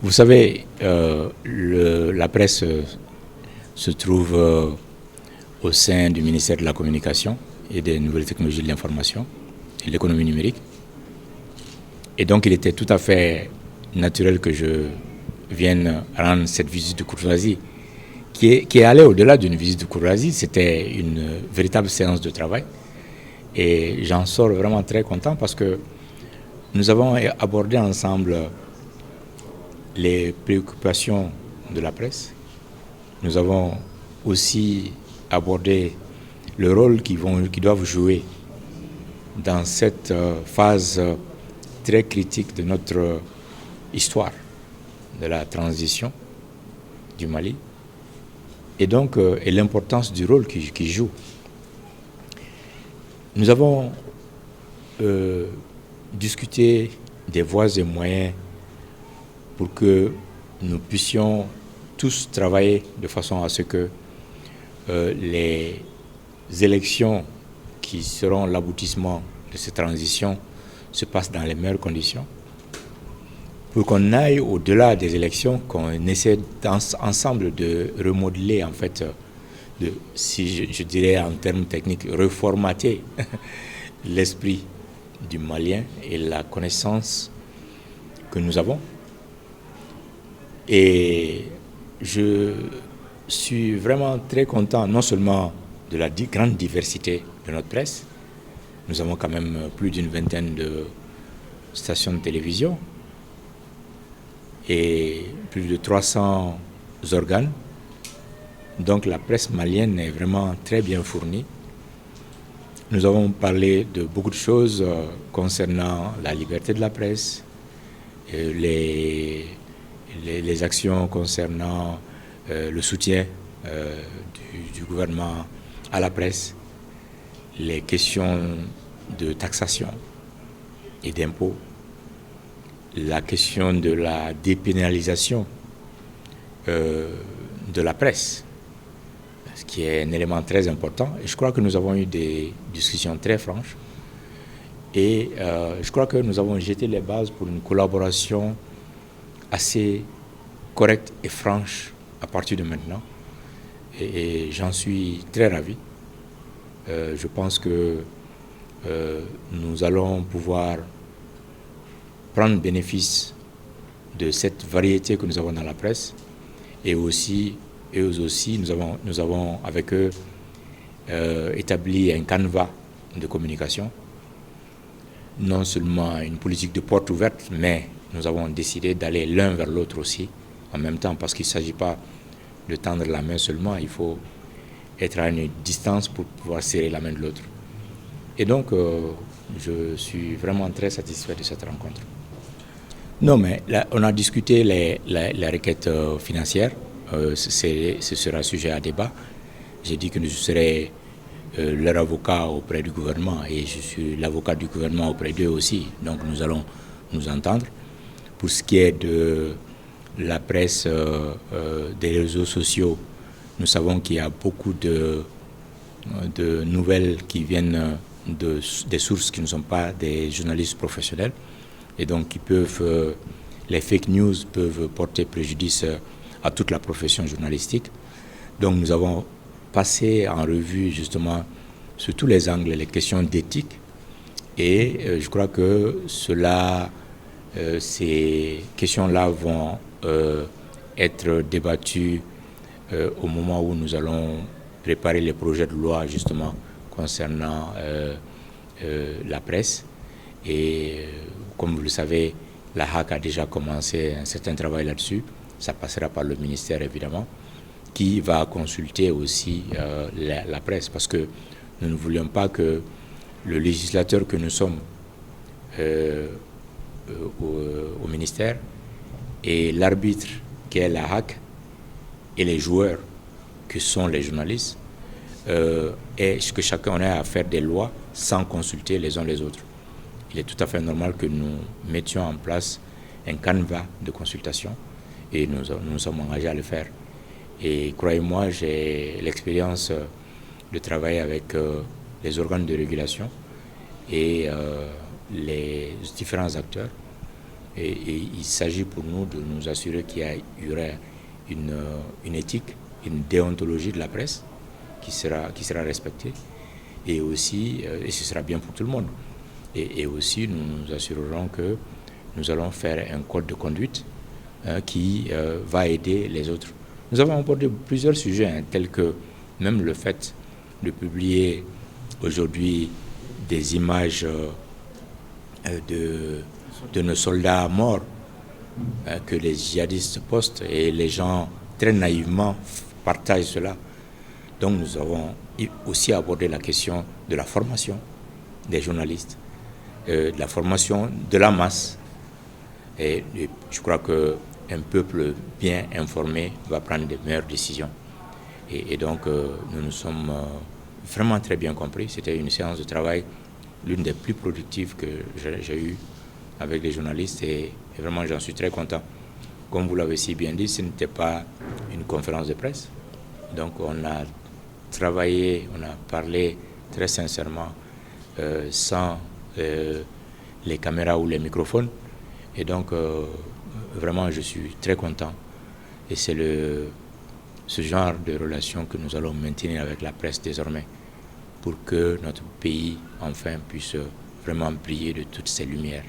Vous savez, la presse se trouve au sein du ministère de la Communication et des Nouvelles Technologies de l'Information et de l'Économie numérique. Et donc il était tout à fait naturel que je vienne rendre cette visite de courtoisie qui est allée au-delà d'une visite de courtoisie. C'était une véritable séance de travail. Et j'en sors vraiment très content parce que nous avons abordé ensemble les préoccupations de la presse. Nous avons aussi abordé le rôle qu'ils doivent jouer dans cette phase très critique de notre histoire, de la transition du Mali, et donc et l'importance du rôle qu'ils jouent. Nous avons discuté des voies et moyens pour que nous puissions tous travailler de façon à ce que les élections qui seront l'aboutissement de cette transition se passent dans les meilleures conditions. Pour qu'on aille au-delà des élections, qu'on essaie ensemble de remodeler, en fait, si je dirais en termes techniques, reformater l'esprit du Malien et la connaissance que nous avons. Et je suis vraiment très content, non seulement de la grande diversité de notre presse. Nous avons quand même plus d'une vingtaine de stations de télévision et plus de 300 organes. Donc la presse malienne est vraiment très bien fournie. Nous avons parlé de beaucoup de choses concernant la liberté de la presse, les actions concernant le soutien du gouvernement à la presse, les questions de taxation et d'impôts, la question de la dépénalisation de la presse, ce qui est un élément très important. Et je crois que nous avons eu des discussions très franches. Et je crois que nous avons jeté les bases pour une collaboration assez correcte et franche à partir de maintenant. Et j'en suis très ravi. Je pense que nous allons pouvoir prendre bénéfice de cette variété que nous avons dans la presse. Et aussi, eux aussi, nous avons avec eux établi un canevas de communication. Non seulement une politique de porte ouverte, mais nous avons décidé d'aller l'un vers l'autre aussi, en même temps, parce qu'il ne s'agit pas de tendre la main seulement, il faut être à une distance pour pouvoir serrer la main de l'autre. Et donc, je suis vraiment très satisfait de cette rencontre. Non, mais là, on a discuté les requêtes financières. Ce sera sujet à débat. J'ai dit que je serai leur avocat auprès du gouvernement et je suis l'avocat du gouvernement auprès d'eux aussi. Donc nous allons nous entendre. Pour ce qui est de la presse, des réseaux sociaux, nous savons qu'il y a beaucoup de nouvelles qui viennent des sources qui ne sont pas des journalistes professionnels. Et donc les fake news peuvent porter préjudice à toute la profession journalistique. Donc nous avons passé en revue justement sur tous les angles les questions d'éthique. Et je crois que ces questions-là vont être débattues au moment où nous allons préparer les projets de loi justement concernant la presse. Et comme vous le savez, la HAC a déjà commencé un certain travail là-dessus. Ça passera par le ministère évidemment, qui va consulter aussi la presse, parce que nous ne voulions pas que le législateur que nous sommes au ministère et l'arbitre qui est la HAC et les joueurs que sont les journalistes et que chacun ait à faire des lois sans consulter les uns les autres. Il est tout à fait normal que nous mettions en place un canevas de consultation et nous sommes engagés à le faire. Et croyez-moi, j'ai l'expérience de travailler avec les organes de régulation et les différents acteurs Et il s'agit pour nous de nous assurer qu'il y aurait une éthique, une déontologie de la presse qui sera respectée. Et aussi, et ce sera bien pour tout le monde. Et aussi, nous nous assurerons que nous allons faire un code de conduite qui va aider les autres. Nous avons abordé plusieurs sujets, tels que même le fait de publier aujourd'hui des images de nos soldats morts que les djihadistes postent, et les gens très naïvement partagent cela. Donc nous avons aussi abordé la question de la formation des journalistes, de la formation de la masse. Et je crois qu'un peuple bien informé va prendre de meilleures décisions. Et donc nous nous sommes vraiment très bien compris. C'était une séance de travail, l'une des plus productives que j'ai eues avec les journalistes, et vraiment j'en suis très content. Comme vous l'avez si bien dit, ce n'était pas une conférence de presse. Donc on a travaillé, on a parlé très sincèrement, sans les caméras ou les microphones. Et donc vraiment je suis très content. Et c'est ce genre de relation que nous allons maintenir avec la presse désormais, pour que notre pays enfin puisse vraiment briller de toutes ses lumières.